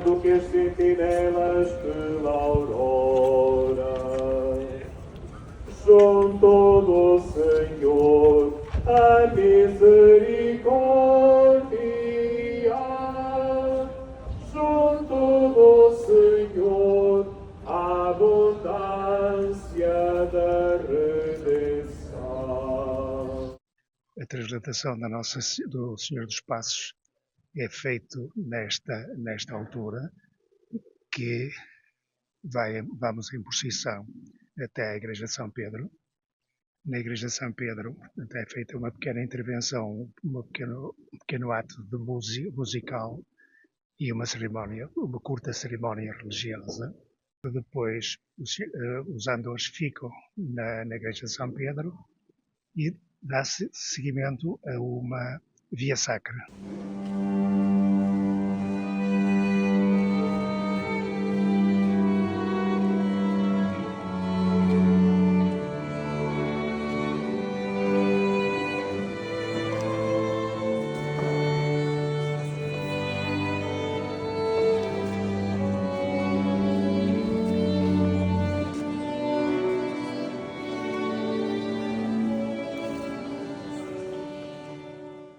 do que as sentinelas pela aurora. Junto do Senhor a misericórdia, junto do Senhor a abundância da redenção. A translantação do Senhor dos Passos é feito nesta altura, que vamos em procissão até a Igreja de São Pedro. Na Igreja de São Pedro é feita uma pequena intervenção, um pequeno ato de musical e uma curta cerimónia religiosa. Depois os andores ficam na Igreja de São Pedro e dá-se seguimento a uma via sacra.